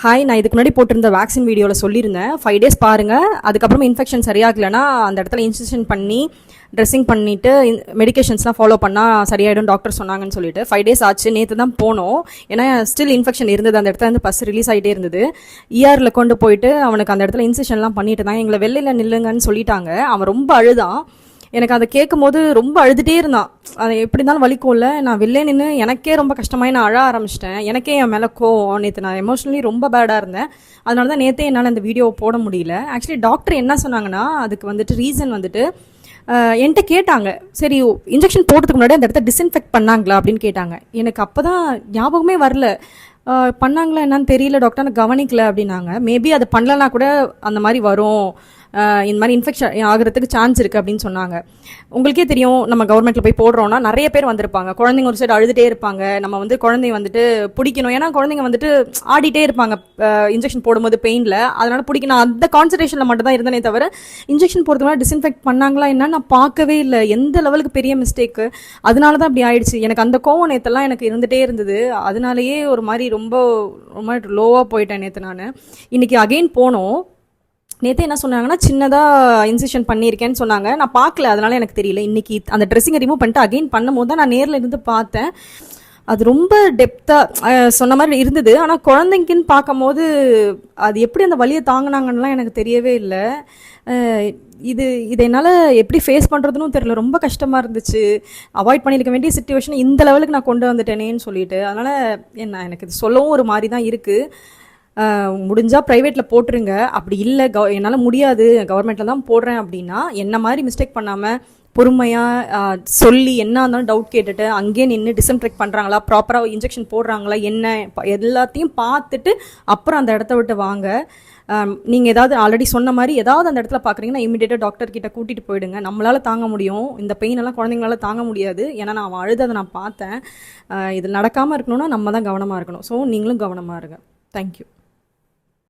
Hi, நான் இதுக்கு முன்னாடி போட்டிருந்த வேக்சின் வீடியோவில் சொல்லியிருந்தேன் 5 days பாருங்கள், அதுக்கப்புறமா இன்ஃபெக்ஷன் சரியாகலைன்னா அந்த இடத்துல இன்ஜெக்ஷன் பண்ணி ட்ரெஸ்ஸிங் பண்ணிவிட்டு மெடிக்கேஷன்ஸ்லாம் ஃபாலோ பண்ணால் சரியாயிடும் டாக்டர் சொன்னாங்கன்னு சொல்லிட்டு 5 days ஆச்சு. நேற்று தான் போனோம். ஏன்னா ஸ்டில் இன்ஃபெக்ஷன் இருந்தது, அந்த இடத்துல வந்து பஸ் ரிலீஸ் ஆகிட்டே இருந்தது. இஆரில் கொண்டு போயிட்டு அவனுக்கு அந்த இடத்துல இன்ஜெக்ஷன்லாம் பண்ணிட்டு தான் எங்களை வெளியில் நில்லுங்கன்னு சொல்லிட்டாங்க. அவன் ரொம்ப அழுதான். எனக்கு அதை கேட்கும் போது ரொம்ப அழுதுகிட்டே இருந்தான். அது எப்படி இருந்தாலும் வலிக்கும்ல. நான் வெளிலே நின்று எனக்கே ரொம்ப கஷ்டமாயி நான் அழ ஆரம்பிச்சிட்டேன். எனக்கே என் மேலே கோவம். நேற்று நான் எமோஷ்னலி ரொம்ப பேடாக இருந்தேன். அதனால தான் நேற்றே என்னால் இந்த வீடியோவை போட முடியல. ஆக்சுவலி டாக்டர் என்ன சொன்னாங்கன்னா, அதுக்கு வந்துட்டு ரீசன் வந்துட்டு என்கிட்ட கேட்டாங்க, சரி இன்ஜெக்ஷன் போடுறதுக்கு முன்னாடி அந்த இடத்த டிஸ்இன்ஃபெக்ட் பண்ணாங்களா அப்படின்னு கேட்டாங்க. எனக்கு அப்போ தான் ஞாபகமே வரல. பண்ணாங்களா என்னன்னு தெரியல டாக்டர், நான் கவனிக்கல அப்படின்னாங்க. மேபி அது பண்ணலன்னா கூட அந்த மாதிரி வரும், இந்த மாதிரி இன்ஃபெக்ஷன் ஆகிறதுக்கு சான்ஸ் இருக்குது அப்படின்னு சொன்னாங்க. உங்களுக்கே தெரியும், நம்ம கவர்மெண்ட்டில் போய் போடுறோன்னா நிறைய பேர் வந்திருப்பாங்க. குழந்தைங்க ஒரு சைடு அழுதுகிட்டே இருப்பாங்க. நம்ம வந்து குழந்தைங்க வந்துட்டு பிடிக்கணும். ஏன்னா குழந்தைங்க வந்துட்டு ஆடிட்டே இருப்பாங்க இன்ஜெக்ஷன் போடும்போது பெயினில். அதனால் பிடிக்கணும். அந்த கான்சன்ட்ரேஷனில் மட்டும் தான் இருந்தனே தவிர இன்ஜெக்ஷன் போடுறதுனால டிஸ்இன்ஃபெக்ட் பண்ணாங்களா என்னன்னு நான் பார்க்கவே இல்லை. எந்த லெவலுக்கு பெரிய மிஸ்டேக்கு. அதனால தான் அப்படி ஆயிடுச்சு. எனக்கு அந்த கோவம் நேற்றெல்லாம் எனக்கு இருந்துகிட்டே இருந்தது. அதனாலேயே ஒரு மாதிரி ரொம்ப ரொம்ப லோவாக போயிட்டேன் நேற்று. நான் இன்றைக்கி அகெயின் போனோம். நேற்று என்ன சொன்னாங்கன்னா, சின்னதாக இன்ஜெக்ஷன் பண்ணியிருக்கேன்னு சொன்னாங்க. நான் பார்க்கல, அதனால எனக்கு தெரியல. இன்றைக்கி அந்த ட்ரெஸ்ஸிங்கை ரிமூவ் பண்ணிட்டு அகெயின் பண்ணும்போது தான் நான் நேரில் இருந்து பார்த்தேன். அது ரொம்ப டெப்த்தாக சொன்ன மாதிரி இருந்தது. ஆனால் குழந்தைங்கன்னு பார்க்கும்போது அது எப்படி அந்த வலியை தாங்கினாங்கன்னெலாம் எனக்கு தெரியவே இல்லை. இதை என்னால் எப்படி ஃபேஸ் பண்ணுறதுன்னு தெரியல. ரொம்ப கஷ்டமாக இருந்துச்சு. அவாய்ட் பண்ணியிருக்க வேண்டிய சிச்சுவேஷன் இந்த லெவலுக்கு நான் கொண்டு வந்துட்டேனேன்னு சொல்லிட்டு. அதனால் எனக்கு இது சொல்லவும் ஒரு மாதிரி தான் இருக்குது. முடிஞ்சால் ப்ரைவேட்டில் போட்டுருங்க. அப்படி இல்லை என்னால் முடியாது, கவர்மெண்ட்டில் தான் போடுறேன் அப்படின்னா என்ன மாதிரி மிஸ்டேக் பண்ணாமல் பொறுமையாக சொல்லி என்ன இருந்தாலும் டவுட் கேட்டுட்டு அங்கேயே நின்று டிஸ்இன்ஃபெக்ட் பண்ணுறாங்களா, ப்ராப்பராக இன்ஜெக்ஷன் போடுறாங்களா, என்ன எல்லாத்தையும் பார்த்துட்டு அப்புறம் அந்த இடத்த விட்டு வாங்க. நீங்கள் ஏதாவது ஆல்ரெடி சொன்ன மாதிரி ஏதாவது அந்த இடத்துல பார்க்குறீங்கன்னா இமீடியட்டாக டாக்டர் கிட்ட கூட்டிகிட்டு போயிடுங்க. நம்மளால் தாங்க முடியும். இந்த பெயினெல்லாம் குழந்தைங்களால தாங்க முடியாது. ஏன்னா நான் அவன் அழுததை நான் பார்த்தேன். இது நடக்காமல் இருக்கணும்னா நம்ம தான் கவனமாக இருக்கணும். ஸோ நீங்களும் கவனமாக இருங்க. தேங்க்யூ.